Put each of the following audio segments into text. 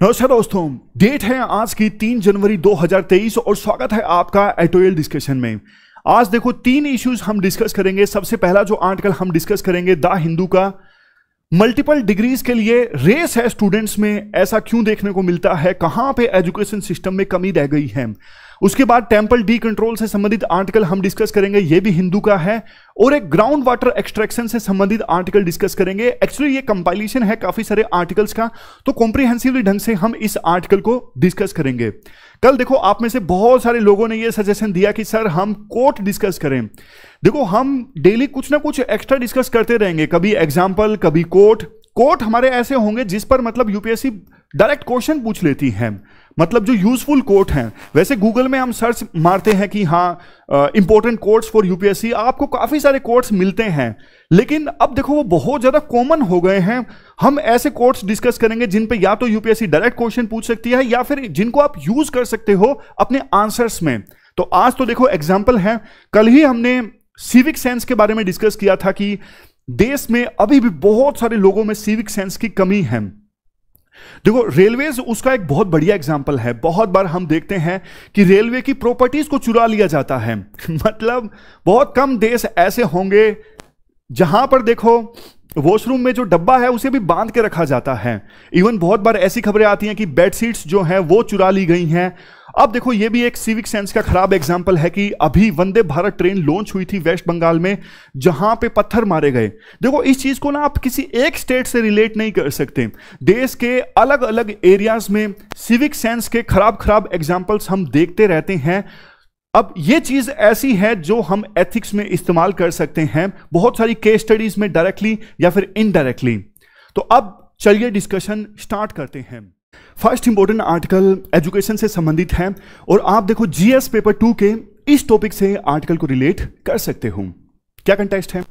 नमस्कार दोस्तों, डेट है आज की 3 जनवरी 2023 और स्वागत है आपका एटोएल डिस्कशन में। आज देखो 3 इश्यूज हम डिस्कस करेंगे। सबसे पहला जो आर्टिकल हम डिस्कस करेंगे द हिंदू का, मल्टीपल डिग्रीज के लिए रेस है स्टूडेंट्स में, ऐसा क्यों देखने को मिलता है, कहां पे एजुकेशन सिस्टम में कमी रह गई है। उसके बाद टेम्पल डी कंट्रोल से संबंधित आर्टिकल हम डिस्कस करेंगे, ये भी हिंदू का है। और एक ग्राउंड वाटर एक्सट्रैक्शन से संबंधित आर्टिकल डिस्कस करेंगे। एक्चुअली ये कंपाइलेशन है काफी सारे आर्टिकल्स का, तो कॉम्प्रिहेंसिवली ढंग से हम इस आर्टिकल को डिस्कस करेंगे। कल देखो आप में से बहुत सारे लोगों ने ये सजेशन दिया कि सर हम कोट डिस्कस करें। देखो हम डेली कुछ ना कुछ एक्स्ट्रा डिस्कस करते रहेंगे, कभी एग्जाम्पल कभी कोट हमारे ऐसे होंगे जिस पर मतलब यूपीएससी डायरेक्ट क्वेश्चन पूछ लेती है, मतलब जो यूजफुल कोट हैं। वैसे गूगल में हम सर्च मारते हैं कि हाँ इंपॉर्टेंट कोट्स फॉर यूपीएससी, आपको काफी सारे कोट्स मिलते हैं, लेकिन अब देखो वो बहुत ज्यादा कॉमन हो गए हैं। हम ऐसे कोट्स डिस्कस करेंगे जिन पे या तो यूपीएससी डायरेक्ट क्वेश्चन पूछ सकती है या फिर जिनको आप यूज कर सकते हो अपने आंसर्स में। तो आज तो देखो एग्जाम्पल है, कल ही हमने सिविक सेंस के बारे में डिस्कस किया था कि देश में अभी भी बहुत सारे लोगों में सिविक सेंस की कमी है। देखो रेलवेज उसका एक बहुत बढ़िया एग्जांपल है। बहुत बार हम देखते हैं कि रेलवे की प्रॉपर्टीज को चुरा लिया जाता है। मतलब बहुत कम देश ऐसे होंगे जहां पर देखो वॉशरूम में जो डब्बा है उसे भी बांध के रखा जाता है। इवन बहुत बार ऐसी खबरें आती हैं कि बेडशीट्स जो हैं वो चुरा ली गई हैं। अब देखो ये भी एक सिविक सेंस का खराब एग्जाम्पल है कि अभी वंदे भारत ट्रेन लॉन्च हुई थी वेस्ट बंगाल में, जहां पे पत्थर मारे गए। देखो इस चीज को ना आप किसी एक स्टेट से रिलेट नहीं कर सकते। देश के अलग अलग एरियाज में सिविक सेंस के खराब एग्जाम्पल्स हम देखते रहते हैं। अब ये चीज ऐसी है जो हम एथिक्स में इस्तेमाल कर सकते हैं, बहुत सारी केस स्टडीज में डायरेक्टली या फिर इनडायरेक्टली। तो अब चलिए डिस्कशन स्टार्ट करते हैं। फर्स्ट इंपॉर्टेंट आर्टिकल एजुकेशन से संबंधित है और आप देखो जीएस पेपर 2 के इस टॉपिक से आर्टिकल को रिलेट कर सकते हो। क्या कंटेस्ट है?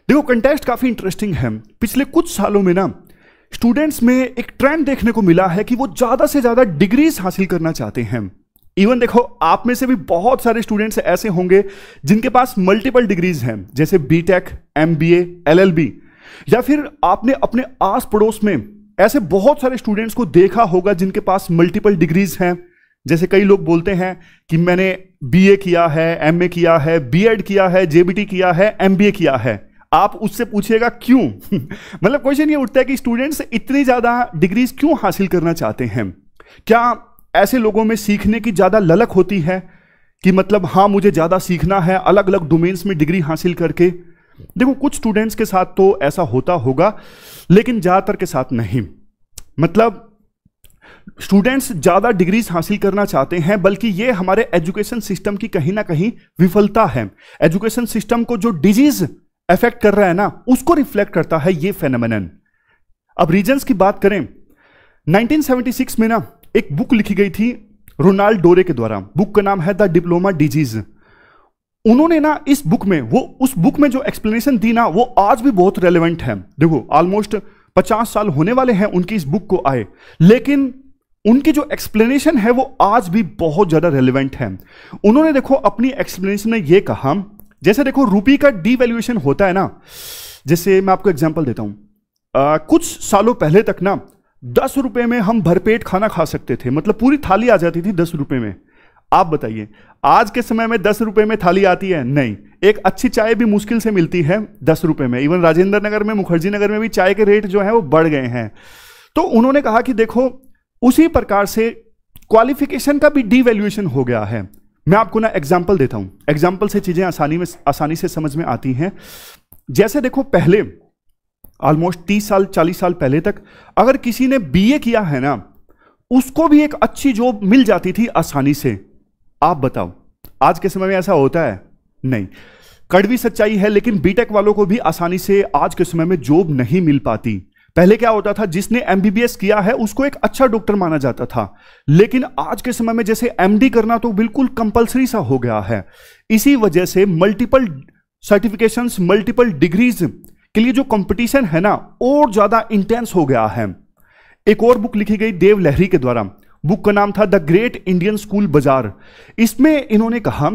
देखो कंटेस्ट काफी इंटरेस्टिंग है। पिछले कुछ सालों में ना स्टूडेंट्स में एक ट्रेंड देखने को मिला है कि वो ज्यादा से ज्यादा डिग्रीज हासिल करना चाहते हैं। इवन देखो आप में से भी बहुत सारे स्टूडेंट्स ऐसे होंगे जिनके पास मल्टीपल डिग्रीज हैं, जैसे बीटेक, एमबीए, एलएलबी, या फिर आपने अपने आस पड़ोस में ऐसे बहुत सारे स्टूडेंट्स को देखा होगा जिनके पास मल्टीपल डिग्रीज हैं। जैसे कई लोग बोलते हैं कि मैंने बीए किया है, एमए किया है, बीएड किया है, जेबीटी किया है, एमबीए किया है। आप उससे पूछिएगा क्यों? मतलब क्वेश्चन ये उठता है कि स्टूडेंट्स इतनी ज्यादा डिग्रीज क्यों हासिल करना चाहते हैं? क्या ऐसे लोगों में सीखने की ज्यादा ललक होती है कि मतलब हाँ मुझे ज्यादा सीखना है अलग अलग डोमेन्स में डिग्री हासिल करके? देखो कुछ स्टूडेंट्स के साथ तो ऐसा होता होगा, लेकिन ज्यादातर के साथ नहीं। मतलब स्टूडेंट्स ज्यादा डिग्रीज हासिल करना चाहते हैं, बल्कि ये हमारे एजुकेशन सिस्टम की कहीं ना कहीं विफलता है। एजुकेशन सिस्टम को जो डिजीज अफेक्ट कर रहा है ना, उसको रिफ्लेक्ट करता है ये फेनोमेनन। अब रीजंस की बात करें, 1976 में ना एक बुक लिखी गई थी रोनाल्ड डोरे के द्वारा। बुक का नाम है द डिप्लोमा डिजीज। उन्होंने ना इस बुक में उस बुक में जो एक्सप्लेनेशन दी ना, वो आज भी बहुत रेलेवेंट है। देखो ऑलमोस्ट 50 साल होने वाले हैं उनकी इस बुक को आए, लेकिन उनकी जो एक्सप्लेनेशन है वो आज भी बहुत ज्यादा रेलेवेंट है। उन्होंने देखो अपनी एक्सप्लेनेशन में ये कहा, जैसे देखो रूपी का डीवैल्यूएशन होता है ना, जैसे मैं आपको एग्जांपल देता हूं। कुछ सालों पहले तक ना 10 रुपए में हम भरपेट खाना खा सकते थे, मतलब पूरी थाली आ जाती थी 10 रुपए में। आप बताइए आज के समय में 10 रुपए में थाली आती है? नहीं। एक अच्छी चाय भी मुश्किल से मिलती है 10 रुपए में। इवन राजेंद्र नगर में, मुखर्जी नगर में भी चाय के रेट जो है वो बढ़ गए हैं। तो उन्होंने कहा कि देखो उसी प्रकार से क्वालिफिकेशन का भी डीवैल्यूएशन हो गया है। मैं आपको ना एग्जाम्पल देता हूं, एग्जाम्पल से चीजें आसानी से समझ में आती हैं। जैसे देखो पहले ऑलमोस्ट 30 साल 40 साल पहले तक अगर किसी ने बीए किया है ना, उसको भी एक अच्छी जॉब मिल जाती थी आसानी से। आप बताओ आज के समय में ऐसा होता है? नहीं। कड़वी सच्चाई है, लेकिन बीटेक वालों को भी आसानी से आज के समय में जॉब नहीं मिल पाती। पहले क्या होता था, जिसने एमबीबीएस किया है उसको एक अच्छा डॉक्टर माना जाता था, लेकिन आज के समय में जैसे एमडी करना तो बिल्कुल कंपलसरी सा हो गया है। इसी वजह से मल्टीपल सर्टिफिकेशंस, मल्टीपल डिग्रीज के लिए जो कंपटीशन है ना और ज्यादा इंटेंस हो गया है। एक और बुक लिखी गई देव लहरी के द्वारा, बुक का नाम था द ग्रेट इंडियन स्कूल बाजार। इसमें इन्होंने कहा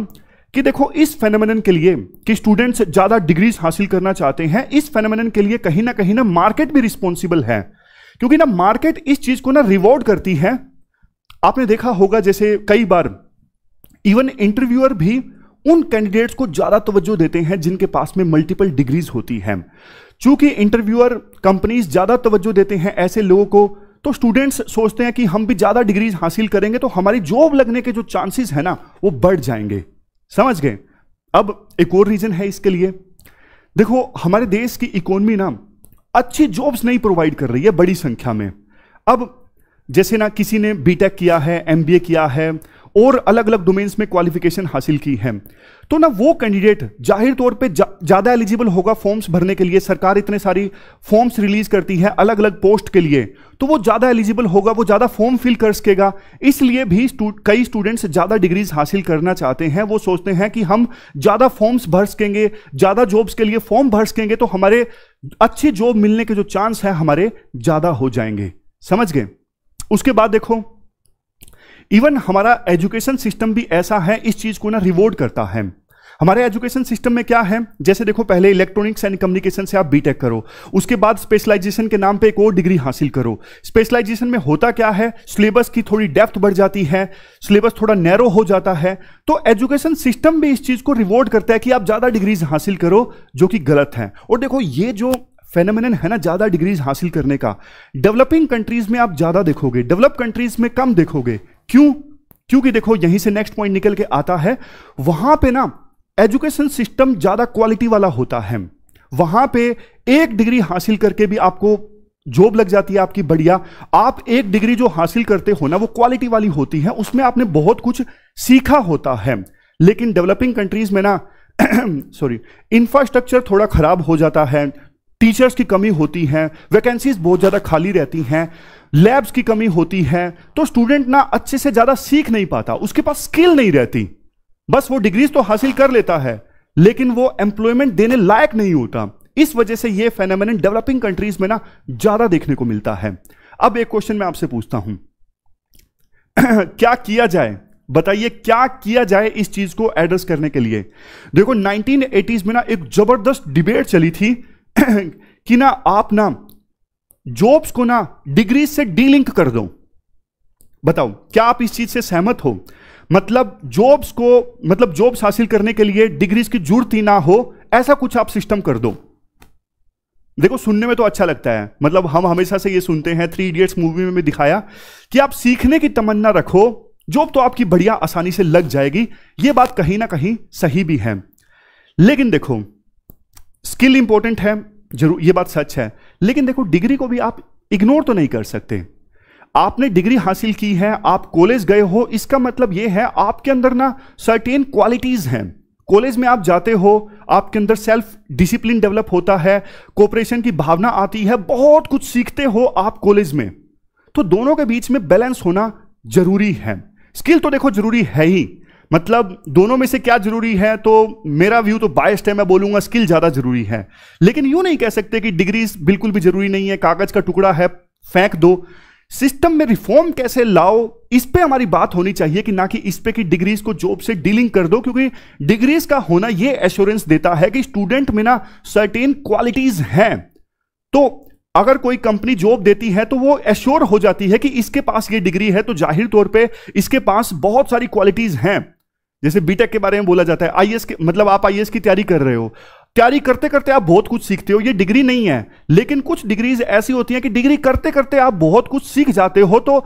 कि देखो इस फेनोमेनन के लिए कि स्टूडेंट्स ज्यादा डिग्रीज हासिल करना चाहते हैं, इस फेनोमेनन के लिए कहीं ना मार्केट भी रिस्पॉन्सिबल है। क्योंकि ना मार्केट इस चीज को ना रिवॉर्ड करती है। आपने देखा होगा जैसे कई बार इवन इंटरव्यूअर भी उन कैंडिडेट्स को ज्यादा तवज्जो देते हैं जिनके पास में मल्टीपल डिग्रीज होती हैं। चूंकि इंटरव्यूअर कंपनीज ज्यादा तवज्जो देते हैं ऐसे लोगों को, तो स्टूडेंट्स सोचते हैं कि हम भी ज्यादा डिग्रीज हासिल करेंगे तो हमारी जॉब लगने के जो चांसेस है ना वो बढ़ जाएंगे। समझ गए? अब एक और रीजन है इसके लिए। देखो, हमारे देश की इकोनॉमी ना अच्छी जॉब्स नहीं प्रोवाइड कर रही है बड़ी संख्या में। अब जैसे ना किसी ने बीटेक किया है, एमबीए किया है और अलग अलग डोमेन्स में क्वालिफिकेशन हासिल की है, तो ना वो कैंडिडेट जाहिर तौर पे ज्यादा एलिजिबल होगा फॉर्म्स भरने के लिए। सरकार इतने सारी फॉर्म्स रिलीज करती है अलग अलग पोस्ट के लिए, तो वो ज्यादा एलिजिबल होगा, वो ज्यादा फॉर्म फिल कर सकेगा। इसलिए भी कई स्टूडेंट्स ज्यादा डिग्रीज हासिल करना चाहते हैं। वो सोचते हैं कि हम ज्यादा फॉर्म्स भर सकेंगे, ज्यादा जॉब्स के लिए फॉर्म भर सकेंगे तो हमारे अच्छी जॉब मिलने के जो चांस है हमारे ज्यादा हो जाएंगे। समझ गए? उसके बाद देखो, इवन हमारा एजुकेशन सिस्टम भी ऐसा है, इस चीज को ना रिवॉर्ड करता है। हमारे एजुकेशन सिस्टम में क्या है, जैसे देखो पहले इलेक्ट्रॉनिक्स एंड कम्युनिकेशन से आप बीटेक करो, उसके बाद स्पेशलाइजेशन के नाम पे एक और डिग्री हासिल करो। स्पेशलाइजेशन में होता क्या है, सिलेबस की थोड़ी डेप्थ बढ़ जाती है, सिलेबस थोड़ा नैरो हो जाता है। तो एजुकेशन सिस्टम भी इस चीज को रिवॉर्ड करता है कि आप ज्यादा डिग्रीज हासिल करो, जो कि गलत है। और देखो ये जो फेनोमेनन है ना ज्यादा डिग्रीज हासिल करने का, डेवलपिंग कंट्रीज में आप ज्यादा देखोगे, डेवलप कंट्रीज में कम देखोगे। क्यों? क्योंकि देखो यहीं से नेक्स्ट पॉइंट निकल के आता है, वहां पे ना एजुकेशन सिस्टम ज्यादा क्वालिटी वाला होता है। वहां पे एक डिग्री हासिल करके भी आपको जॉब लग जाती है आपकी बढ़िया। आप एक डिग्री जो हासिल करते हो ना वो क्वालिटी वाली होती है, उसमें आपने बहुत कुछ सीखा होता है। लेकिन डेवलपिंग कंट्रीज में ना सॉरी, इंफ्रास्ट्रक्चर थोड़ा खराब हो जाता है, टीचर्स की कमी होती है, वैकेंसीज बहुत ज्यादा खाली रहती हैं, लैब्स की कमी होती है, तो स्टूडेंट ना अच्छे से ज्यादा सीख नहीं पाता, उसके पास स्किल नहीं रहती। बस वो डिग्रीज तो हासिल कर लेता है लेकिन वो एम्प्लॉयमेंट देने लायक नहीं होता। इस वजह से ये फेनोमेनन डेवलपिंग कंट्रीज में ना ज्यादा देखने को मिलता है। अब एक क्वेश्चन मैं आपसे पूछता हूं क्या किया जाए, बताइए क्या किया जाए इस चीज को एड्रेस करने के लिए। देखो 1980s में ना एक जबरदस्त डिबेट चली थी कि ना आप ना जॉब्स को ना डिग्री से डीलिंक कर दो। बताओ क्या आप इस चीज से सहमत हो? मतलब जॉब्स हासिल करने के लिए डिग्रीज की जरूरत ही ना हो, ऐसा कुछ आप सिस्टम कर दो। देखो सुनने में तो अच्छा लगता है, मतलब हम हमेशा से ये सुनते हैं, 3 इडियट्स मूवी में भी दिखाया कि आप सीखने की तमन्ना रखो, जॉब तो आपकी बढ़िया आसानी से लग जाएगी। ये बात कहीं ना कहीं सही भी है, लेकिन देखो स्किल इंपॉर्टेंट है जरूर, ये बात सच है, लेकिन देखो डिग्री को भी आप इग्नोर तो नहीं कर सकते। आपने डिग्री हासिल की है, आप कॉलेज गए हो, इसका मतलब यह है आपके अंदर ना सर्टेन क्वालिटीज हैं। कॉलेज में आप जाते हो, आपके अंदर सेल्फ डिसिप्लिन डेवलप होता है, कोऑपरेशन की भावना आती है, बहुत कुछ सीखते हो आप कॉलेज में। तो दोनों के बीच में बैलेंस होना जरूरी है। स्किल तो देखो जरूरी है ही, मतलब दोनों में से क्या जरूरी है, तो मेरा व्यू तो बायस्ड है, मैं बोलूंगा स्किल ज्यादा जरूरी है। लेकिन यूं नहीं कह सकते कि डिग्री बिल्कुल भी जरूरी नहीं है, कागज का टुकड़ा है फेंक दो। सिस्टम में रिफॉर्म कैसे लाओ, इस पे हमारी बात होनी चाहिए, कि ना कि इस पे कि डिग्रीज को जॉब से डीलिंग कर दो। क्योंकि डिग्रीज का होना ये एश्योरेंस देता है कि स्टूडेंट में ना सर्टेन क्वालिटीज हैं। तो अगर कोई कंपनी जॉब देती है तो वो एश्योर हो जाती है कि इसके पास ये डिग्री है, तो जाहिर तौर पे इसके पास बहुत सारी क्वालिटीज हैं। जैसे बीटेक के बारे में बोला जाता है, आईएएस के मतलब आप आईएएस की तैयारी कर रहे हो, तैयारी करते करते आप बहुत कुछ सीखते हो, ये डिग्री नहीं है। लेकिन कुछ डिग्रीज ऐसी होती हैं कि डिग्री करते करते आप बहुत कुछ सीख जाते हो, तो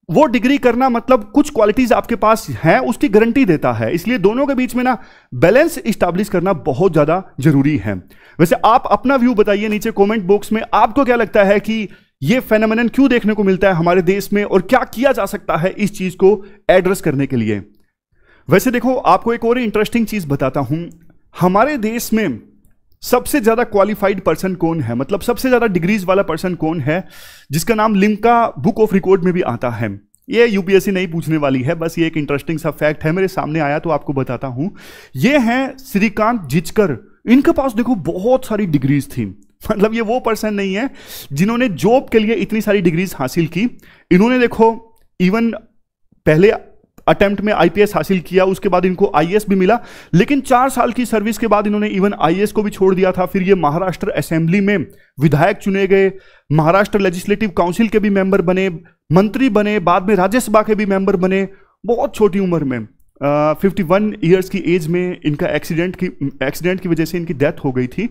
वो डिग्री करना मतलब कुछ क्वालिटीज आपके पास हैं उसकी गारंटी देता है। इसलिए दोनों के बीच में ना बैलेंस इस्टेब्लिश करना बहुत ज्यादा जरूरी है। वैसे आप अपना व्यू बताइए नीचे कमेंट बॉक्स में, आपको क्या लगता है कि ये फेनोमेनन क्यों देखने को मिलता है हमारे देश में, और क्या किया जा सकता है इस चीज को एड्रेस करने के लिए। वैसे देखो आपको एक और इंटरेस्टिंग चीज बताता हूं, हमारे देश में सबसे ज्यादा क्वालिफाइड पर्सन कौन है, मतलब सबसे ज्यादा डिग्रीज वाला पर्सन कौन है, जिसका नाम लिम्का बुक ऑफ रिकॉर्ड में भी आता है। ये यूपीएससी नहीं पूछने वाली है, बस ये एक इंटरेस्टिंग सा फैक्ट है, मेरे सामने आया तो आपको बताता हूं। ये हैं श्रीकांत जिचकर, इनके पास देखो बहुत सारी डिग्रीज थी। मतलब ये वो पर्सन नहीं है जिन्होंने जॉब के लिए इतनी सारी डिग्रीज हासिल की। इन्होंने देखो इवन पहले अटेम्प्ट में आईपीएस हासिल किया, उसके बाद इनको आईएएस भी मिला, लेकिन 4 साल की सर्विस के बाद इन्होंने इवन आईएएस को भी छोड़ दिया था। फिर ये महाराष्ट्र असेंबली में विधायक चुने गए, महाराष्ट्र लेजिस्लेटिव काउंसिल के भी मेंबर बने, मंत्री बने, बाद में राज्यसभा के भी मेंबर बने। बहुत छोटी उम्र में 51 ईयर्स की एज में इनका एक्सीडेंट की वजह से इनकी डेथ हो गई थी।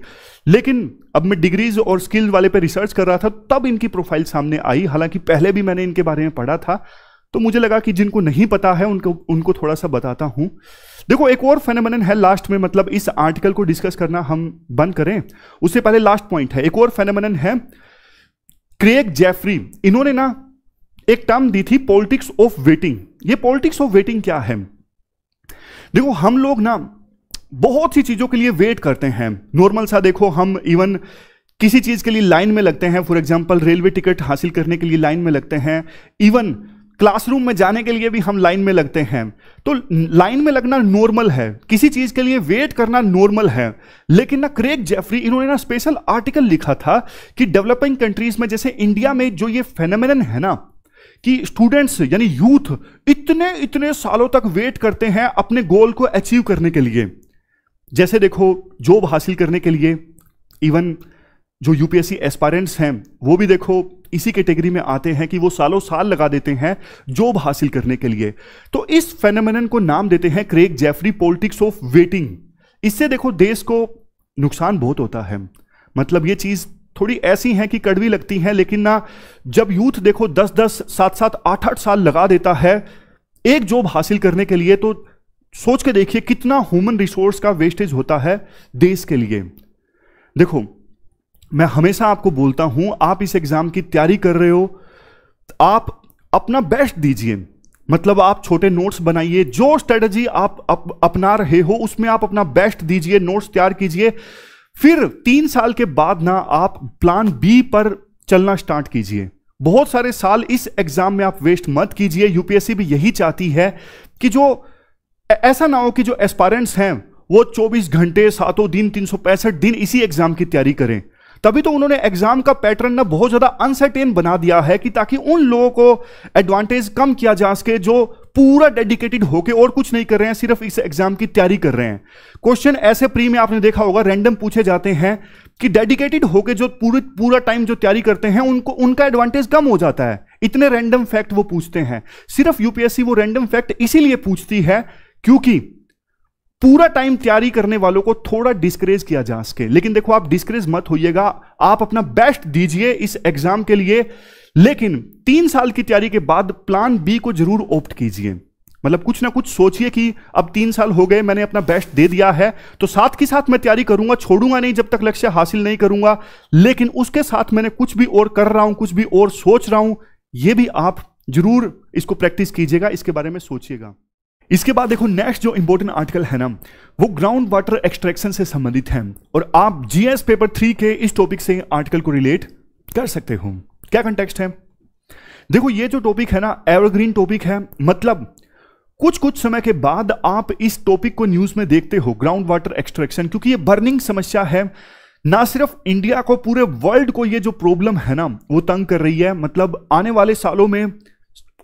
लेकिन अब मैं डिग्रीज और स्किल वाले पे रिसर्च कर रहा था, तब इनकी प्रोफाइल सामने आई। हालांकि पहले भी मैंने इनके बारे में पढ़ा था, तो मुझे लगा कि जिनको नहीं पता है उनको थोड़ा सा बताता हूं। देखो, एक और फेनोमेनन है लास्ट में, मतलब इस आर्टिकल को डिस्कस करना हम बंद करें उससे पहले लास्ट पॉइंट है, एक और फेनोमेनन है क्रेग जेफरी। इन्होंने ना एक टर्म दी थी पॉलिटिक्स ऑफ वेटिंग। ये पॉलिटिक्स ऑफ वेटिंग क्या है? देखो, हम लोग ना बहुत सी चीजों के लिए वेट करते हैं। नॉर्मल सा देखो, हम इवन किसी चीज के लिए लाइन में लगते हैं। फॉर एग्जांपल, रेलवे टिकट हासिल करने के लिए लाइन में लगते हैं, इवन क्लासरूम में जाने के लिए भी हम लाइन में लगते हैं। तो लाइन में लगना नॉर्मल है, किसी चीज के लिए वेट करना नॉर्मल है। लेकिन ना क्रेग जेफरी, इन्होंने ना स्पेशल आर्टिकल लिखा था कि डेवलपिंग कंट्रीज में, जैसे इंडिया में जो ये फेनोमेनन है ना कि स्टूडेंट्स यानी यूथ इतने सालों तक वेट करते हैं अपने गोल को अचीव करने के लिए। जैसे देखो, जॉब हासिल करने के लिए, इवन जो यूपीएससी एस्पायरेंट्स हैं वो भी देखो इसी कैटेगरी में आते हैं कि वो सालों साल लगा देते हैं जॉब हासिल करने के लिए। तो इस फेनोमेनन को नाम देते हैं Craig Jeffrey politics of waiting. इससे देखो देश को नुकसान बहुत होता है। मतलब ये चीज थोड़ी ऐसी हैं कि कड़वी लगती हैं, लेकिन ना जब यूथ देखो 10-10, 7-7, 8-8 साल लगा देता है एक जॉब हासिल करने के लिए, तो सोच के देखिए कितना ह्यूमन रिसोर्स का वेस्टेज होता है देश के लिए। देखो, मैं हमेशा आपको बोलता हूं, आप इस एग्जाम की तैयारी कर रहे हो, आप अपना बेस्ट दीजिए। मतलब आप छोटे नोट्स बनाइए, जो स्ट्रेटजी आप अपना रहे हो उसमें आप अपना बेस्ट दीजिए, नोट्स तैयार कीजिए। फिर 3 साल के बाद ना आप प्लान बी पर चलना स्टार्ट कीजिए। बहुत सारे साल इस एग्जाम में आप वेस्ट मत कीजिए। यूपीएससी भी यही चाहती है कि जो ऐसा ना हो कि जो एस्पायरेंट्स हैं वो 24 घंटे 7 दिन 365 दिन इसी एग्जाम की तैयारी करें। तभी तो उन्होंने एग्जाम का पैटर्न ना बहुत ज्यादा अनसर्टेन बना दिया है कि ताकि उन लोगों को एडवांटेज कम किया जा सके जो पूरा डेडिकेटेड होके और कुछ नहीं कर रहे हैं, सिर्फ इस एग्जाम की तैयारी कर रहे हैं। क्वेश्चन ऐसे प्री में आपने देखा होगा रैंडम पूछे जाते हैं कि डेडिकेटेड होके जो पूरा टाइम जो तैयारी करते हैं उनका एडवांटेज कम हो जाता है। इतने रैंडम फैक्ट वो पूछते हैं। सिर्फ यूपीएससी वो रैंडम फैक्ट इसीलिए पूछती है क्योंकि पूरा टाइम तैयारी करने वालों को थोड़ा डिस्करेज किया जा सके। लेकिन देखो, आप डिस्करेज मत होइएगा, आप अपना बेस्ट दीजिए इस एग्जाम के लिए। लेकिन 3 साल की तैयारी के बाद प्लान बी को जरूर ऑप्ट कीजिए। मतलब कुछ ना कुछ सोचिए कि अब 3 साल हो गए, मैंने अपना बेस्ट दे दिया है, तो साथ के साथ मैं तैयारी करूंगा, छोड़ूंगा नहीं जब तक लक्ष्य हासिल नहीं करूंगा। लेकिन उसके साथ मैंने कुछ भी और कर रहा हूं, कुछ भी और सोच रहा हूं, यह भी आप जरूर इसको प्रैक्टिस कीजिएगा, इसके बारे में सोचिएगा। इसके बाद देखो, नेक्स्ट जो इंपॉर्टेंट आर्टिकल है ना, वो ग्राउंड वाटर एक्सट्रैक्शन से संबंधित है और आप जीएस पेपर 3 के इस टॉपिक से आर्टिकल को रिलेट कर सकते हो। क्या कंटेक्स्ट है? देखो, ये जो टॉपिक है ना, एवरग्रीन टॉपिक है। मतलब कुछ समय के बाद आप इस टॉपिक को न्यूज में देखते हो, ग्राउंड वाटर एक्सट्रैक्शन, क्योंकि ये बर्निंग समस्या है। ना सिर्फ इंडिया को, पूरे वर्ल्ड को ये जो प्रॉब्लम है ना वो तंग कर रही है। मतलब आने वाले सालों में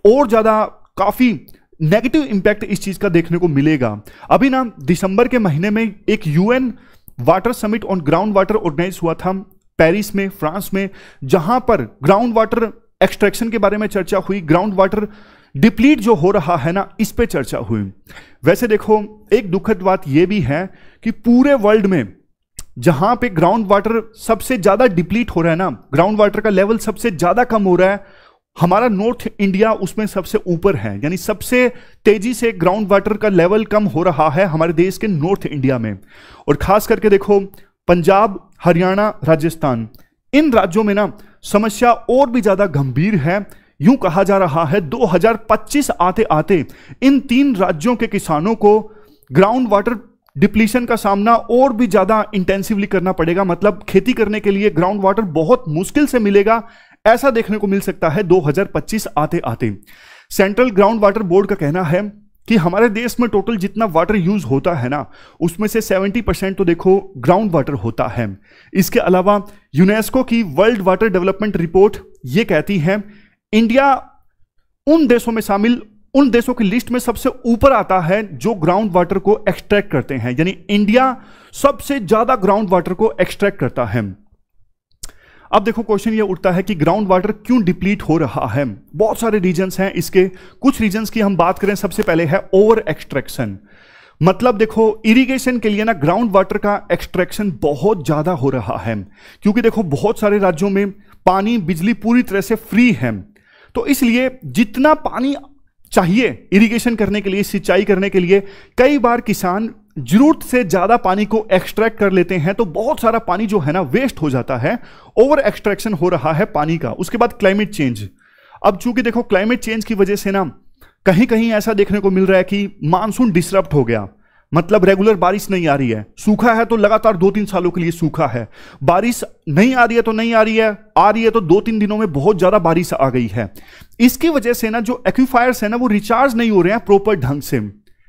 और ज्यादा काफी नेगेटिव इंपैक्ट इस चीज का देखने को मिलेगा। अभी ना दिसंबर के महीने में एक UN water summit on ground water organise हुआ था पेरिस में, फ्रांस में, जहां पर ग्राउंड वाटर एक्सट्रैक्शन के बारे में चर्चा हुई, ग्राउंड वाटर डिप्लीट जो हो रहा है ना, इस पे चर्चा हुई। वैसे देखो, एक दुखद बात यह भी है कि पूरे वर्ल्ड में जहां पे ग्राउंड वाटर सबसे ज्यादा डिप्लीट हो रहा है ना, ग्राउंड वाटर का लेवल सबसे ज्यादा कम हो रहा है, हमारा नॉर्थ इंडिया उसमें सबसे ऊपर है। यानी सबसे तेजी से ग्राउंड वाटर का लेवल कम हो रहा है हमारे देश के नॉर्थ इंडिया में। और खास करके देखो, पंजाब, हरियाणा, राजस्थान, इन राज्यों में ना समस्या और भी ज्यादा गंभीर है। यूं कहा जा रहा है 2025 आते आते इन 3 राज्यों के किसानों को ग्राउंड वाटर डिप्लीशन का सामना और भी ज्यादा इंटेंसिवली करना पड़ेगा। मतलब खेती करने के लिए ग्राउंड वाटर बहुत मुश्किल से मिलेगा, ऐसा देखने को मिल सकता है 2025 आते आते। सेंट्रल ग्राउंड वाटर बोर्ड का कहना है कि हमारे देश में टोटल जितना वाटर यूज होता है ना, उसमें से 70% तो देखो ग्राउंड वाटर होता है। इसके अलावा यूनेस्को की वर्ल्ड वाटर डेवलपमेंट रिपोर्ट ये कहती है इंडिया उन देशों में शामिल उन देशों की लिस्ट में सबसे ऊपर आता है जो ग्राउंड वाटर को एक्सट्रैक्ट करते हैं, यानी इंडिया सबसे ज्यादा ग्राउंड वाटर को एक्सट्रैक्ट करता है। अब देखो क्वेश्चन ये उठता है कि ग्राउंड वाटर क्यों डिप्लीट हो रहा है। बहुत सारे रीजंस हैं इसके। कुछ रीजंस की हम बात करें, सबसे पहले है ओवर एक्सट्रैक्शन। मतलब देखो इरिगेशन के लिए ना ग्राउंड वाटर का एक्सट्रैक्शन बहुत ज्यादा हो रहा है, क्योंकि देखो बहुत सारे राज्यों में पानी बिजली पूरी तरह से फ्री है, तो इसलिए जितना पानी चाहिए इरिगेशन करने के लिए, सिंचाई करने के लिए, कई बार किसान जरूरत से ज्यादा पानी को एक्सट्रैक्ट कर लेते हैं, तो बहुत सारा पानी जो है ना वेस्ट हो जाता है। ओवर एक्सट्रैक्शन हो रहा है पानी का। उसके बाद क्लाइमेट चेंज। अब चूंकि देखो क्लाइमेट चेंज की वजह से ना कहीं कहीं ऐसा देखने को मिल रहा है कि मानसून डिसरप्ट हो गया, मतलब रेगुलर बारिश नहीं आ रही है। सूखा है तो लगातार 2-3 सालों के लिए सूखा है, बारिश नहीं आ रही है तो नहीं आ रही है तो 2-3 दिनों में बहुत ज्यादा बारिश आ गई है। इसकी वजह से ना जो एक्विफायर्स है ना वो रिचार्ज नहीं हो रहे हैं प्रॉपर ढंग से।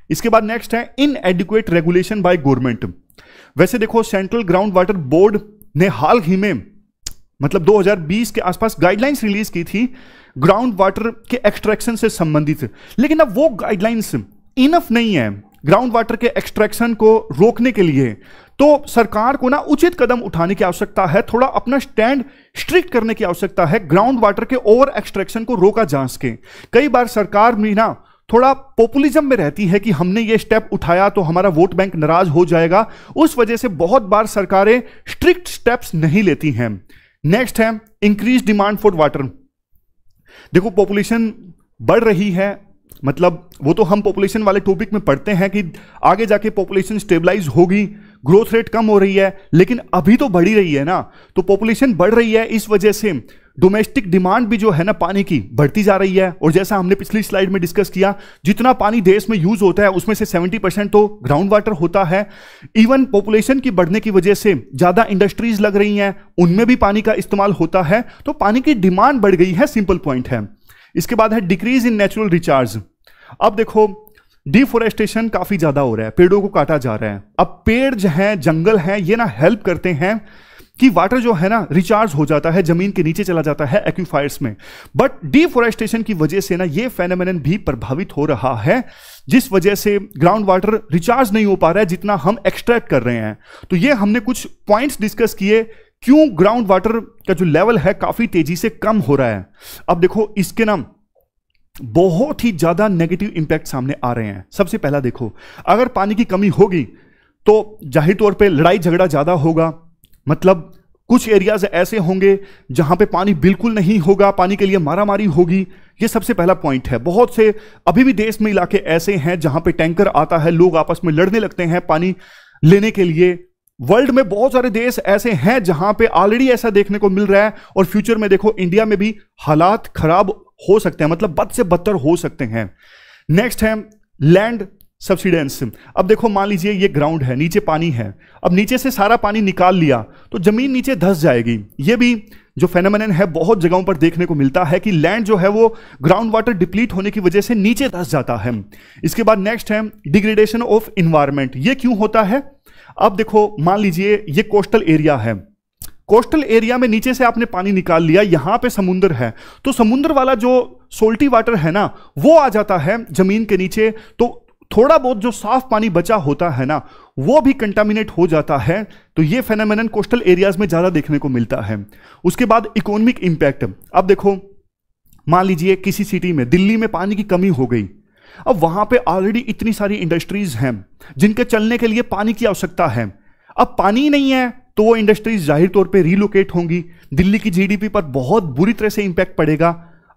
इसके बाद नेक्स्ट है इनएडिक्वेट रेगुलेशन बाय गवर्नमेंट। वैसे देखो सेंट्रल ग्राउंड वाटर बोर्ड ने हाल ही में मतलब 2020 के आसपास गाइडलाइंस रिलीज की थी ग्राउंड वाटर के एक्सट्रैक्शन से संबंधित, लेकिन अब वो गाइडलाइंस इनफ नहीं है ग्राउंड वाटर के एक्सट्रैक्शन को रोकने के लिए। तो सरकार को ना उचित कदम उठाने की आवश्यकता है, थोड़ा अपना स्टैंड स्ट्रिक्ट करने की आवश्यकता है, ग्राउंड वाटर के ओवर एक्सट्रैक्शन को रोका जा सके। कई बार सरकार भी ना थोड़ा पॉपुलिज्म में रहती है कि हमने ये स्टेप उठाया तो हमारा वोट बैंक नाराज हो जाएगा, उस वजह से बहुत बार सरकारें स्ट्रिक्ट स्टेप्स नहीं लेती हैं। नेक्स्ट है इंक्रीज डिमांड फॉर वाटर। देखो पॉपुलेशन बढ़ रही है, मतलब वो तो हम पॉपुलेशन वाले टॉपिक में पढ़ते हैं कि आगे जाके पॉपुलेशन स्टेबलाइज होगी, ग्रोथ रेट कम हो रही है, लेकिन अभी तो बढ़ ही रही है ना। तो पॉपुलेशन बढ़ रही है, इस वजह से डोमेस्टिक डिमांड भी जो है ना पानी की बढ़ती जा रही है। और जैसा हमने पिछली स्लाइड में डिस्कस किया, जितना पानी देश में यूज होता है उसमें से 70% तो ग्राउंड वाटर होता है। इवन पॉपुलेशन की बढ़ने की वजह से ज्यादा इंडस्ट्रीज लग रही हैं, उनमें भी पानी का इस्तेमाल होता है, तो पानी की डिमांड बढ़ गई है, सिंपल पॉइंट है। इसके बाद है डिक्रीज इन नेचुरल रिचार्ज। अब देखो डिफोरेस्टेशन काफी ज्यादा हो रहा है, पेड़ों को काटा जा रहा है। अब पेड़ जो है, जंगल है, ये ना हेल्प करते हैं कि वाटर जो है ना रिचार्ज हो जाता है, जमीन के नीचे चला जाता है एक्विफायर्स में। बट डिफोरेस्टेशन की वजह से ना ये फेनोमेनन भी प्रभावित हो रहा है, जिस वजह से ग्राउंड वाटर रिचार्ज नहीं हो पा रहा है जितना हम एक्सट्रैक्ट कर रहे हैं। तो ये हमने कुछ पॉइंट्स डिस्कस किए क्यों ग्राउंड वाटर का जो लेवल है काफी तेजी से कम हो रहा है। अब देखो इसके ना बहुत ही ज्यादा नेगेटिव इंपैक्ट सामने आ रहे हैं। सबसे पहला देखो, अगर पानी की कमी होगी तो जाहिर तौर पे लड़ाई झगड़ा ज्यादा होगा, मतलब कुछ एरियाज ऐसे होंगे जहां पे पानी बिल्कुल नहीं होगा, पानी के लिए मारामारी होगी। ये सबसे पहला पॉइंट है। बहुत से अभी भी देश में इलाके ऐसे हैं जहां पे टैंकर आता है, लोग आपस में लड़ने लगते हैं पानी लेने के लिए। वर्ल्ड में बहुत सारे देश ऐसे हैं जहां पे ऑलरेडी ऐसा देखने को मिल रहा है, और फ्यूचर में देखो इंडिया में भी हालात खराब हो सकते हैं, मतलब बद से बदतर हो सकते हैं। नेक्स्ट है लैंड सब्सिडेंस। अब देखो मान लीजिए ये ग्राउंड है, नीचे पानी है, अब नीचे से सारा पानी निकाल लिया तो जमीन नीचे धंस जाएगी। ये भी जो फेनोमेनन है बहुत जगहों पर देखने को मिलता है कि लैंड जो है वो ग्राउंड वाटर डिप्लीट होने की वजह से नीचे धंस जाता है। इसके बाद नेक्स्ट है डिग्रेडेशन ऑफ इन्वायरमेंट। ये क्यों होता है? अब देखो मान लीजिए ये कोस्टल एरिया है, कोस्टल एरिया में नीचे से आपने पानी निकाल लिया, यहां पे समुद्र है, तो समुद्र वाला जो सोल्टी वाटर है ना वो आ जाता है जमीन के नीचे, तो थोड़ा बहुत जो साफ पानी बचा होता है ना वो भी कंटामिनेट हो जाता है। तो ये फेनोमेनन कोस्टल एरियाज में ज्यादा देखने को मिलता है। उसके बाद इकोनॉमिक इंपैक्ट। अब देखो मान लीजिए किसी सिटी में, दिल्ली में पानी की कमी हो गई, अब वहां पे ऑलरेडी इतनी सारी इंडस्ट्रीज हैं जिनके चलने के लिए पानी की आवश्यकता है। अब पानी नहीं है तो वो इंडस्ट्रीज जाहिर तौर पे रिलोकेट होंगी, दिल्ली की जीडीपी पर बहुत बुरी तरह से इंपैक्ट पड़ेगा।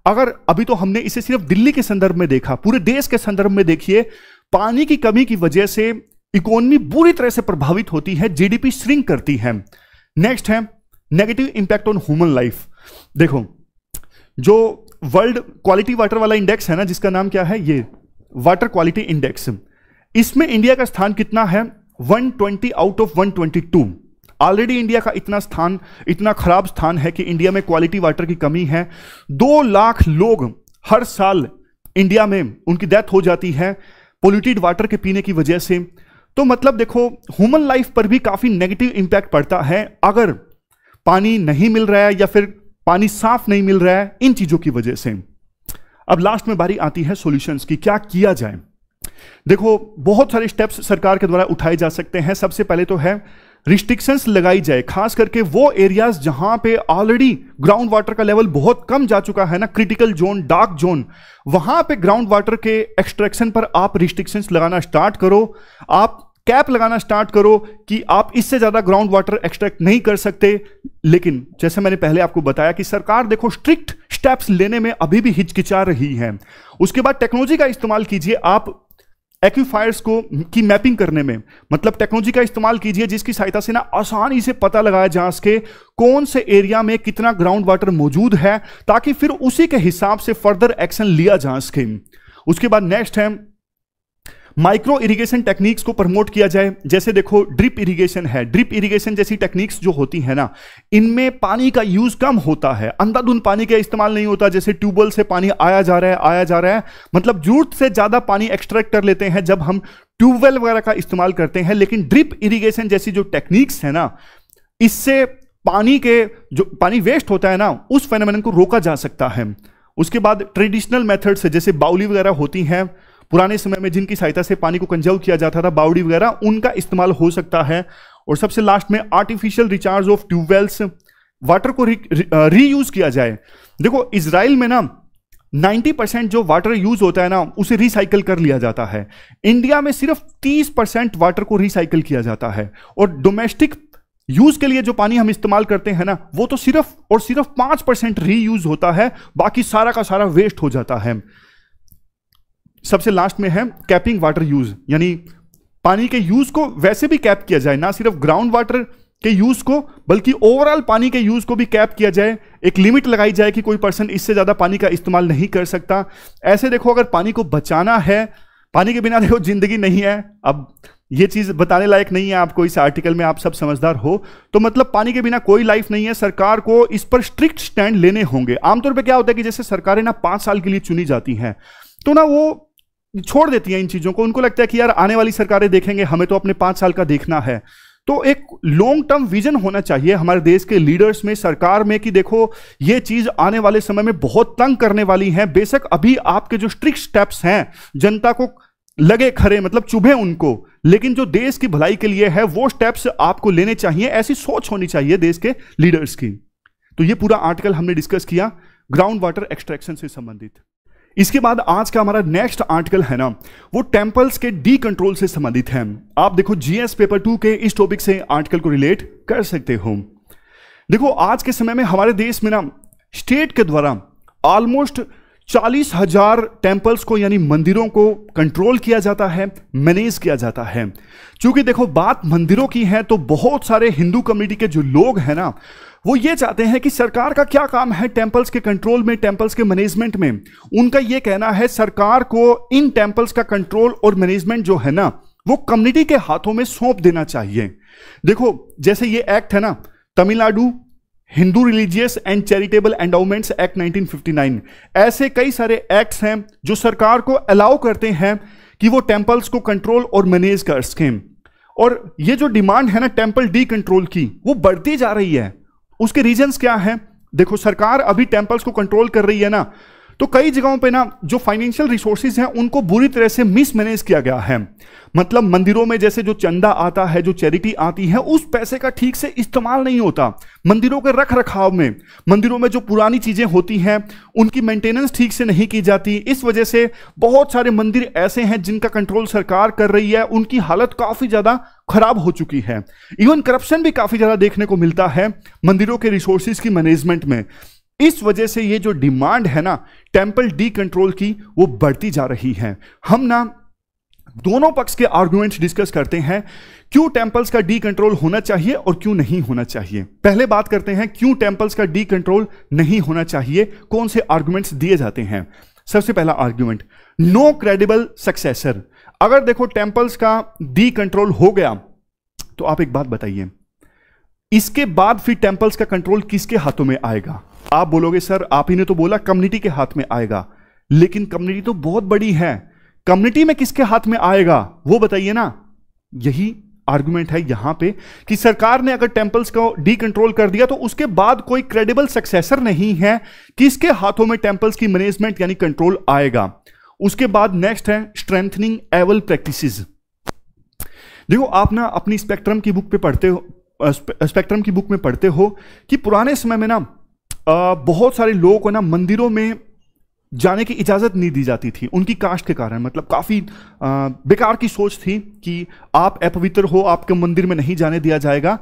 अगर अभी तो हमने इसे सिर्फ दिल्ली के संदर्भ में देखा, पूरे देश के संदर्भ में देखिए, पानी की कमी की वजह से इकोनॉमी बुरी तरह से प्रभावित होती है, जीडीपी श्रिंक करती है। नेक्स्ट है negative impact on human life. देखो जो वर्ल्ड क्वालिटी वाटर वाला इंडेक्स है ना, जिसका नाम क्या है, ये वाटर क्वालिटी इंडेक्स, इसमें इंडिया का स्थान कितना है? 120 आउट ऑफ 122। ऑलरेडी इंडिया का इतना खराब स्थान है कि इंडिया में क्वालिटी वाटर की कमी है। 2 लाख लोग हर साल इंडिया में उनकी डेथ हो जाती है पोल्यूटेड वाटर के पीने की वजह से। तो मतलब देखो ह्यूमन लाइफ पर भी काफी नेगेटिव इंपैक्ट पड़ता है अगर पानी नहीं मिल रहा है या फिर पानी साफ नहीं मिल रहा है इन चीजों की वजह से। अब लास्ट में बारी आती है सॉल्यूशंस की, क्या किया जाए। देखो बहुत सारे स्टेप्स सरकार के द्वारा उठाए जा सकते हैं। सबसे पहले तो है रिस्ट्रिक्शंस लगाई जाए, खास करके वो एरियाज जहां पे ऑलरेडी ग्राउंड वाटर का लेवल बहुत कम जा चुका है ना, क्रिटिकल जोन, डार्क जोन, वहां पे ग्राउंड वाटर के एक्सट्रैक्शन पर आप रिस्ट्रिक्शंस लगाना स्टार्ट करो। आप कैप लगाना स्टार्ट करो कि आप इससे ज्यादा ग्राउंड वाटर एक्सट्रैक्ट नहीं कर सकते। लेकिन जैसे मैंने पहले आपको बताया कि सरकार देखो स्ट्रिक्ट स्टेप्स लेने में अभी भी हिचकिचा रही है। उसके बाद टेक्नोलॉजी का इस्तेमाल कीजिए आप एक्विफायर्स को की मैपिंग करने में, मतलब टेक्नोलॉजी का इस्तेमाल कीजिए जिसकी सहायता से ना आसानी से पता लगाया जा सके कौन से एरिया में कितना ग्राउंड वाटर मौजूद है, ताकि फिर उसी के हिसाब से फर्दर एक्शन लिया जा सके। उसके बाद नेक्स्ट है माइक्रो इरिगेशन टेक्निक्स को प्रमोट किया जाए। जैसे देखो ड्रिप इरिगेशन है, ड्रिप इरिगेशन जैसी टेक्निक्स जो होती है ना, इनमें पानी का यूज कम होता है, अंधाधुंध पानी का इस्तेमाल नहीं होता। जैसे ट्यूबवेल से पानी आया जा रहा है, मतलब जरूरत से ज्यादा पानी एक्सट्रैक्ट कर लेते हैं जब हम ट्यूबवेल वगैरह का इस्तेमाल करते हैं। लेकिन ड्रिप इरिगेशन जैसी जो टेक्निक्स है ना, इससे पानी वेस्ट होता है ना, उस फेनोमेनन को रोका जा सकता है। उसके बाद ट्रेडिशनल मेथड से, जैसे बाउली वगैरह होती हैं पुराने समय में जिनकी सहायता से पानी को कंजर्व किया जाता था, बावड़ी वगैरह, उनका इस्तेमाल हो सकता है। और सबसे लास्ट में artificial recharge of tube wells, water को रीयूज किया जाए। देखो इजराइल में ना 90% जो वाटर यूज होता है ना, उसे रिसाइकल कर लिया जाता है। इंडिया में सिर्फ 30% वाटर को रिसाइकल किया जाता है। और डोमेस्टिक यूज के लिए जो पानी हम इस्तेमाल करते हैं ना, वो तो सिर्फ और सिर्फ 5% रीयूज होता है, बाकी सारा का सारा वेस्ट हो जाता है। सबसे लास्ट में है कैपिंग वाटर यूज, यानी पानी के यूज को वैसे भी कैप किया जाए, ना सिर्फ ग्राउंड वाटर के यूज को बल्कि ओवरऑल पानी के यूज को भी कैप किया जाए। एक लिमिट लगाई जाए कि कोई पर्सन इससे ज्यादा पानी का इस्तेमाल नहीं कर सकता। ऐसे देखो अगर पानी को बचाना है, पानी के बिना देखो जिंदगी नहीं है। अब ये चीज बताने लायक नहीं है आपको इस आर्टिकल में, आप सब समझदार हो, तो मतलब पानी के बिना कोई लाइफ नहीं है। सरकार को इस पर स्ट्रिक्ट स्टैंड लेने होंगे। आमतौर पर क्या होता है कि जैसे सरकारें ना 5 साल के लिए चुनी जाती हैं, तो ना वो छोड़ देती हैं इन चीजों को। उनको लगता है कि यार आने वाली सरकारें देखेंगे, हमें तो अपने 5 साल का देखना है। तो एक लॉन्ग टर्म विजन होना चाहिए हमारे देश के लीडर्स में, सरकार में, कि देखो ये चीज आने वाले समय में बहुत तंग करने वाली है। बेशक अभी आपके जो स्ट्रिक्ट स्टेप्स हैं जनता को लगे खरे, मतलब चुभे उनको, लेकिन जो देश की भलाई के लिए है वो स्टेप्स आपको लेने चाहिए। ऐसी सोच होनी चाहिए देश के लीडर्स की। तो ये पूरा आर्टिकल हमने डिस्कस किया ग्राउंड वाटर एक्सट्रैक्शन से संबंधित। इसके बाद आज का हमारा नेक्स्ट आर्टिकल है ना, वो टेम्पल्स के डी कंट्रोल से संबंधित है। आप देखो जीएस पेपर 2 के इस टॉपिक से आर्टिकल को रिलेट कर सकते हो। देखो आज के समय में हमारे देश में ना स्टेट के द्वारा ऑलमोस्ट 40,000 टेम्पल्स को, यानी मंदिरों को कंट्रोल किया जाता है, मैनेज किया जाता है। क्योंकि देखो बात मंदिरों की है, तो बहुत सारे हिंदू कम्युनिटी के जो लोग हैं ना, वो ये चाहते हैं कि सरकार का क्या काम है टेम्पल्स के कंट्रोल में, टेम्पल्स के मैनेजमेंट में। उनका ये कहना है सरकार को इन टेम्पल्स का कंट्रोल और मैनेजमेंट जो है ना, वो कम्युनिटी के हाथों में सौंप देना चाहिए। देखो जैसे ये एक्ट है ना, Tamil Nadu Hindu religious and charitable endowments act 1959, ऐसे कई सारे एक्ट्स हैं जो सरकार को अलाउ करते हैं कि वो टेम्पल्स को कंट्रोल और मैनेज कर सकें। और ये जो डिमांड है ना टेम्पल डी कंट्रोल की, वो बढ़ती जा रही है। उसके रीजंस क्या हैं? देखो सरकार अभी टेम्पल्स को कंट्रोल कर रही है ना, तो कई जगहों पे ना जो फाइनेंशियल रिसोर्सेज हैं उनको बुरी तरह से मिसमैनेज किया गया है। मतलब मंदिरों में जैसे जो चंदा आता है, जो चैरिटी आती है, उस पैसे का ठीक से इस्तेमाल नहीं होता। मंदिरों के रख रखाव में, मंदिरों में जो पुरानी चीजें होती हैं उनकी मेंटेनेंस ठीक से नहीं की जाती। इस वजह से बहुत सारे मंदिर ऐसे हैं जिनका कंट्रोल सरकार कर रही है, उनकी हालत काफी ज्यादा खराब हो चुकी है। इवन करप्शन भी काफी ज्यादा देखने को मिलता है मंदिरों के रिसोर्सेज की मैनेजमेंट में। इस वजह से ये जो डिमांड है ना टेम्पल डी कंट्रोल की, वो बढ़ती जा रही है। हम ना दोनों पक्ष के आर्गुमेंट्स डिस्कस करते हैं, क्यों टेम्पल्स का डी कंट्रोल होना चाहिए और क्यों नहीं होना चाहिए। पहले बात करते हैं क्यों टेम्पल्स का डी कंट्रोल नहीं होना चाहिए, कौन से आर्गुमेंट्स दिए जाते हैं। सबसे पहला आर्गुमेंट, नो क्रेडिबल सक्सेसर। अगर देखो टेम्पल्स का डी कंट्रोल हो गया, तो आप एक बात बताइए, इसके बाद फिर टेम्पल्स का कंट्रोल किसके हाथों में आएगा? आप बोलोगे सर आप ही ने तो बोला कम्युनिटी के हाथ में आएगा, लेकिन कम्युनिटी तो बहुत बड़ी है, कम्युनिटी में किसके हाथ में आएगा वो बताइए ना। यही आर्गुमेंट है यहां पे कि सरकार ने अगर टेंपल्स को डी कंट्रोल कर दिया तो उसके बाद कोई क्रेडिबल सक्सेसर नहीं है, किसके हाथों में टेंपल्स की मैनेजमेंट यानी कंट्रोल आएगा। उसके बाद नेक्स्ट है स्ट्रेंथनिंग एवल प्रैक्टिसेस। देखो आप ना अपनी स्पेक्ट्रम की बुक पे पढ़ते हो, स्पेक्ट्रम की बुक में पढ़ते हो कि पुराने समय में ना बहुत सारे लोगों को ना मंदिरों में जाने की इजाजत नहीं दी जाती थी उनकी कास्ट के कारण। मतलब काफी बेकार की सोच थी कि आप अपवित्र हो, आपके मंदिर में नहीं जाने दिया जाएगा।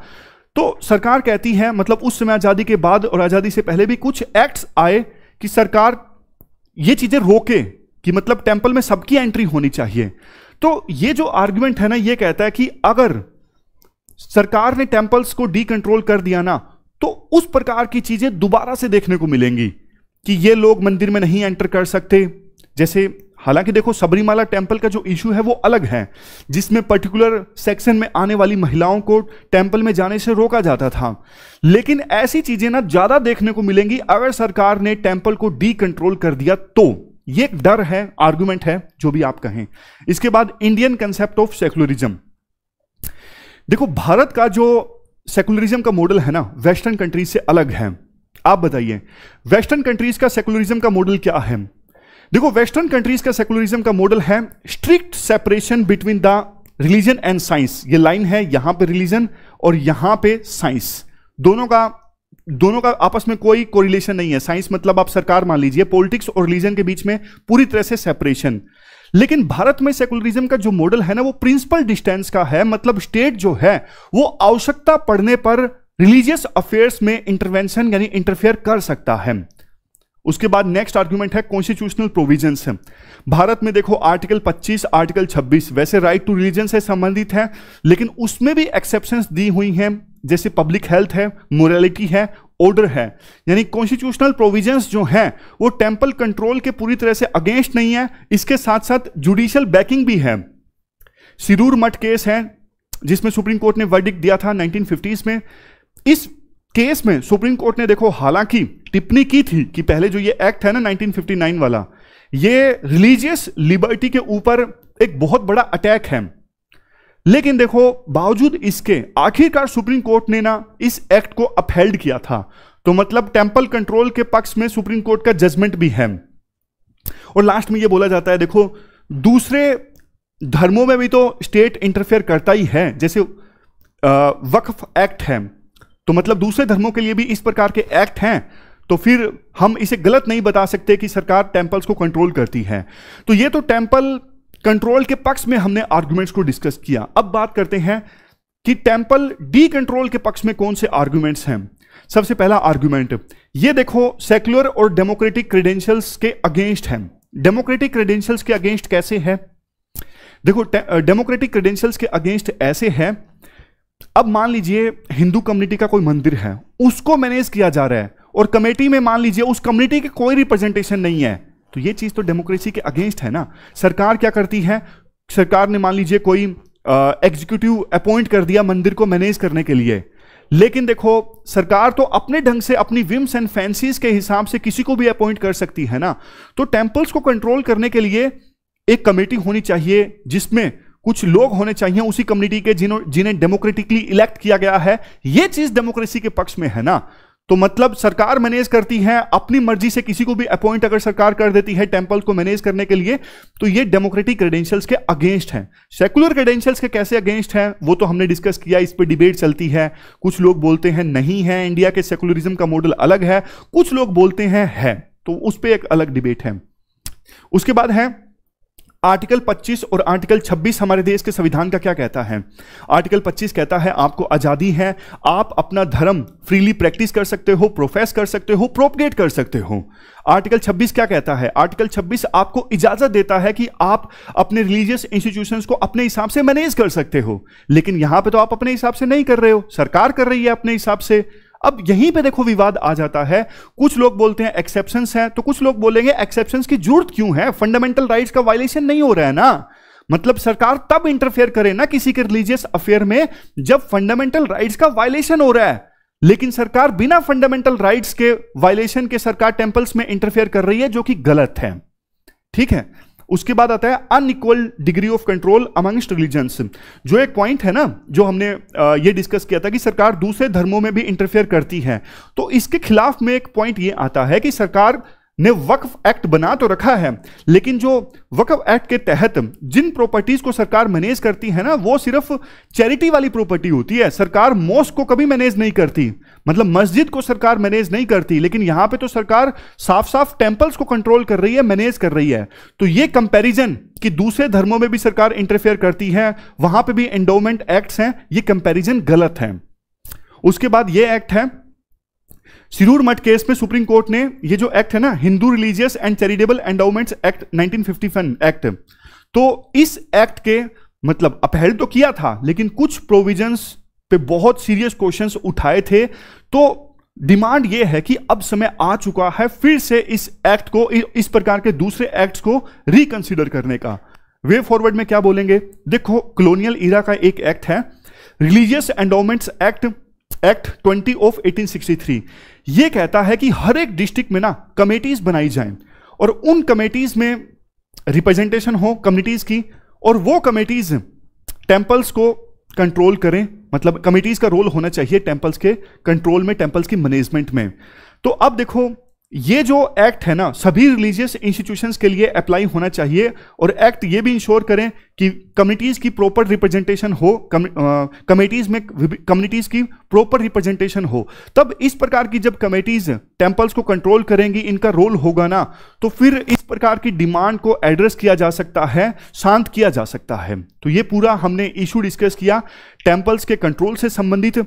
तो सरकार कहती है, मतलब उस समय आजादी के बाद और आजादी से पहले भी कुछ एक्ट्स आए कि सरकार ये चीजें रोके कि मतलब टेंपल में सबकी एंट्री होनी चाहिए। तो ये जो आर्गुमेंट है ना, ये कहता है कि अगर सरकार ने टेंपल्स को डी कंट्रोल कर दिया ना, तो उस प्रकार की चीजें दोबारा से देखने को मिलेंगी कि ये लोग मंदिर में नहीं एंटर कर सकते। जैसे हालांकि देखो सबरीमाला टेंपल का जो इशू है वो अलग है, जिसमें पर्टिकुलर सेक्शन में आने वाली महिलाओं को टेंपल में जाने से रोका जाता था। लेकिन ऐसी चीजें ना ज्यादा देखने को मिलेंगी अगर सरकार ने टेंपल को डी कंट्रोल कर दिया तो। ये एक डर है, आर्गुमेंट है, जो भी आप कहें। इसके बाद इंडियन कंसेप्ट ऑफ सेकुलरिज्म। देखो भारत का जो सेकुलरिज्म का मॉडल है ना, वेस्टर्न कंट्रीज से अलग है। आप बताइए वेस्टर्न कंट्रीज का सेकुलरिज्म का मॉडल क्या है। देखो वेस्टर्न कंट्रीज का सेकुलरिज्म का मॉडल है strict separation between the religion and science. ये लाइन है, यहां पे रिलीजन और यहां पे साइंस, दोनों का आपस में कोई कोरिलेशन नहीं है। साइंस मतलब आप सरकार मान लीजिए, पॉलिटिक्स और रिलीजन के बीच में पूरी तरह से सेपरेशन। लेकिन भारत में सेकुलरिज्म का जो मॉडल है ना, वो प्रिंसिपल डिस्टेंस का है। मतलब स्टेट जो है वो आवश्यकता पड़ने पर रिलीजियस अफेयर्स में इंटरवेंशन यानी इंटरफेयर कर सकता है। उसके बाद नेक्स्ट आर्गुमेंट है कॉन्स्टिट्यूशनल प्रोविजंस। भारत में देखो आर्टिकल 25, आर्टिकल 26 वैसे राइट टू रिलीजन से संबंधित है, लेकिन उसमें भी एक्सेप्शंस दी हुई हैं, जैसे पब्लिक हेल्थ है, मोरालिटी है, ऑर्डर है। यानी कॉन्स्टिट्यूशनल प्रोविजंस जो हैं वो टेंपल कंट्रोल के पूरी तरह से अगेंस्ट नहीं है। इसके साथ साथ जुडिशियल बैकिंग भी है। सिरूर मठ केस है जिसमें सुप्रीम कोर्ट ने वर्डिक्ट दिया था 1950s में। इस केस में सुप्रीम कोर्ट ने देखो हालांकि टिप्पणी की थी कि पहले जो ये एक्ट है ना 1959 वाला, ये रिलीजियस लिबर्टी के ऊपर एक बहुत बड़ा अटैक है। लेकिन देखो बावजूद इसके आखिरकार सुप्रीम कोर्ट ने ना इस एक्ट को अपहेल्ड किया था। तो मतलब टेंपल कंट्रोल के पक्ष में सुप्रीम कोर्ट का जजमेंट भी है। और लास्ट में ये बोला जाता है, देखो दूसरे धर्मों में भी तो स्टेट इंटरफेयर करता ही है, जैसे वक्फ एक्ट है। तो मतलब दूसरे धर्मों के लिए भी इस प्रकार के एक्ट हैं, तो फिर हम इसे गलत नहीं बता सकते कि सरकार टेंपल्स को कंट्रोल करती है। तो ये तो टेंपल कंट्रोल के पक्ष में हमने आर्गुमेंट्स को डिस्कस किया। अब बात करते हैं कि टेंपल डी कंट्रोल के पक्ष में कौन से आर्गुमेंट्स हैं। सबसे पहला आर्गुमेंट ये देखो सेक्युलर और डेमोक्रेटिक क्रेडेंशियल्स के अगेंस्ट है। डेमोक्रेटिक क्रेडेंशियल्स के अगेंस्ट कैसे है? देखो डेमोक्रेटिक क्रेडेंशियल्स के अगेंस्ट ऐसे है, अब मान लीजिए हिंदू कम्युनिटी का कोई मंदिर है, उसको मैनेज किया जा रहा है और कमेटी में मान लीजिए उस कम्युनिटी के कोई रिप्रेजेंटेशन नहीं है, तो ये चीज तो डेमोक्रेसी के अगेंस्ट है ना। सरकार क्या करती है, सरकार ने मान लीजिए कोई एग्जीक्यूटिव अपॉइंट कर दिया मंदिर को मैनेज करने के लिए, लेकिन देखो सरकार तो अपने ढंग से अपनी विम्स एंड फैंसीज के हिसाब से किसी को भी अपॉइंट कर सकती है ना। तो टेंपल्स को कंट्रोल करने के लिए एक कमेटी होनी चाहिए जिसमें कुछ लोग होने चाहिए उसी कम्युनिटी के जिन्हें डेमोक्रेटिकली इलेक्ट किया गया है। यह चीज डेमोक्रेसी के पक्ष में है ना। तो मतलब सरकार मैनेज करती है अपनी मर्जी से, किसी को भी अपॉइंट अगर सरकार कर देती है टेंपल को मैनेज करने के लिए, तो ये डेमोक्रेटिक क्रेडेंशियल्स के अगेंस्ट है। सेकुलर क्रेडेंशियल्स के कैसे अगेंस्ट है वो तो हमने डिस्कस किया, इस पे डिबेट चलती है। कुछ लोग बोलते हैं नहीं है, इंडिया के सेकुलरिज्म का मॉडल अलग है, कुछ लोग बोलते हैं है, तो उस पर एक अलग डिबेट है। उसके बाद है आर्टिकल 25 और आर्टिकल 26 हमारे देश के संविधान का क्या कहता है। आर्टिकल 25 कहता है आपको आजादी है, आप अपना धर्म फ्रीली प्रैक्टिस कर सकते हो, प्रोफेस कर सकते हो, प्रोपगेट कर सकते हो। आर्टिकल 26 क्या कहता है, आर्टिकल 26 आपको इजाजत देता है कि आप अपने रिलीजियस इंस्टीट्यूशंस को अपने हिसाब से मैनेज कर सकते हो। लेकिन यहां पे तो आप अपने हिसाब से नहीं कर रहे हो, सरकार कर रही है अपने हिसाब से। अब यहीं पे देखो विवाद आ जाता है। कुछ लोग बोलते हैं एक्सेप्शंस है, तो कुछ लोग बोलेंगे एक्सेप्शंस की जरूरत क्यों है, फंडामेंटल राइट्स का वायलेशन नहीं हो रहा है ना। मतलब सरकार तब इंटरफेयर करे ना किसी के रिलीजियस अफेयर में जब फंडामेंटल राइट्स का वायलेशन हो रहा है। लेकिन सरकार बिना फंडामेंटल राइट्स के वायलेशन के सरकार टेंपल्स में इंटरफेयर कर रही है, जो कि गलत है। ठीक है, उसके बाद आता है unequal degree of control amongst religions. जो एक पॉइंट है ना, जो हमने ये डिस्कस किया था कि सरकार दूसरे धर्मों में भी इंटरफेयर करती है, तो इसके खिलाफ में एक पॉइंट ये आता है कि सरकार ने वक्फ एक्ट बना तो रखा है, लेकिन जो वक्फ एक्ट के तहत जिन प्रॉपर्टीज को सरकार मैनेज करती है ना, वो सिर्फ चैरिटी वाली प्रॉपर्टी होती है। सरकार मॉस्क को कभी मैनेज नहीं करती, मतलब मस्जिद को सरकार मैनेज नहीं करती, लेकिन यहां पे तो सरकार साफ साफ टेंपल्स को कंट्रोल कर रही है, मैनेज कर रही है। तो ये कंपैरिजन कि दूसरे धर्मों में भी सरकार इंटरफेयर करती है, वहां पे भी एंडोमेंट एक्ट्स हैं, ये कंपैरिजन गलत है। उसके बाद ये एक्ट है सिरूर मठ केस में सुप्रीम कोर्ट ने ये जो एक्ट है ना, Hindu religious and charitable endowments act 1951 act, तो इस एक्ट के मतलब अपहेल तो किया था, लेकिन कुछ प्रोविजंस पे बहुत सीरियस क्वेश्चंस उठाए थे। तो डिमांड ये है कि अब समय आ चुका है फिर से इस एक्ट को, इस प्रकार के दूसरे एक्ट्स को रिकंसिडर करने का। वे फॉरवर्ड में क्या बोलेंगे, देखो कॉलोनियल ईरा का एक एक्ट है रिलीजियस एंडाउमेंट्स एक्ट 20 ऑफ 1863। यह कहता है कि हर एक डिस्ट्रिक्ट में ना कमेटीज बनाई जाएं और उन कमेटीज में रिप्रेजेंटेशन हो कम्युनिटीज की, और वो कमेटीज टेंपल्स को कंट्रोल करें, मतलब कमेटीज का रोल होना चाहिए टेंपल्स के कंट्रोल में, टेंपल्स की मैनेजमेंट में। तो अब देखो ये जो एक्ट है ना, सभी रिलीजियस इंस्टीट्यूशंस के लिए अप्लाई होना चाहिए, और एक्ट ये भी इंश्योर करें कि कम्युनिटीज की प्रॉपर रिप्रेजेंटेशन हो, कमेटीज में कम्युनिटीज की प्रॉपर रिप्रेजेंटेशन हो। तब इस प्रकार की जब कमेटीज टेंपल्स को कंट्रोल करेंगी, इनका रोल होगा ना, तो फिर इस प्रकार की डिमांड को एड्रेस किया जा सकता है, शांत किया जा सकता है। तो ये पूरा हमने इशू डिस्कस किया टेंपल्स के कंट्रोल से संबंधित,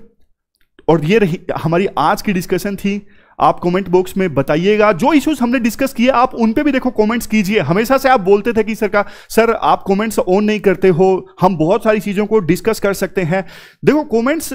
और ये रही हमारी आज की डिस्कशन थी। आप कमेंट बॉक्स में बताइएगा जो इश्यूज हमने डिस्कस किए, आप उन पे भी देखो कमेंट्स कीजिए। हमेशा से आप बोलते थे कि सर आप कमेंट्स ऑन नहीं करते हो, हम बहुत सारी चीजों को डिस्कस कर सकते हैं। देखो कमेंट्स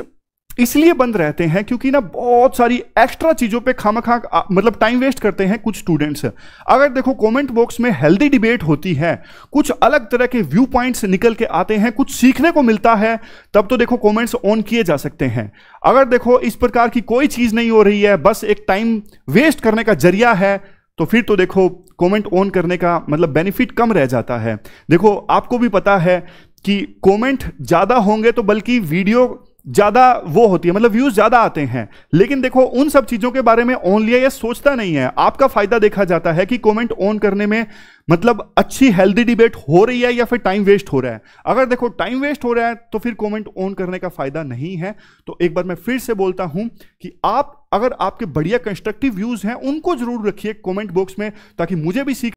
इसलिए बंद रहते हैं क्योंकि ना बहुत सारी एक्स्ट्रा चीजों पे खामखा मतलब टाइम वेस्ट करते हैं कुछ स्टूडेंट्स। अगर देखो कमेंट बॉक्स में हेल्दी डिबेट होती है, कुछ अलग तरह के व्यू पॉइंट्स निकल के आते हैं, कुछ सीखने को मिलता है, तब तो देखो कमेंट्स ऑन किए जा सकते हैं। अगर देखो इस प्रकार की कोई चीज नहीं हो रही है, बस एक टाइम वेस्ट करने का जरिया है, तो फिर तो देखो कमेंट ऑन करने का मतलब बेनिफिट कम रह जाता है। देखो आपको भी पता है कि कमेंट ज्यादा होंगे तो बल्कि वीडियो ज्यादा वो होती है, मतलब व्यूज ज्यादा आते हैं, लेकिन देखो उन सब चीजों के बारे में ऑन लिया या सोचता नहीं है। आपका फायदा देखा जाता है कि कमेंट ऑन करने में मतलब अच्छी हेल्दी डिबेट हो रही है या फिर टाइम वेस्ट हो रहा है। अगर देखो टाइम वेस्ट हो रहा है तो फिर कमेंट ऑन करने का फायदा नहीं है। तो एक बार मैं फिर से बोलता हूं कि आप अगर आपके बढ़िया कंस्ट्रक्टिव व्यूज हैं उनको जरूर रखिए कमेंट बॉक्स में, ताकि मुझे भी सीख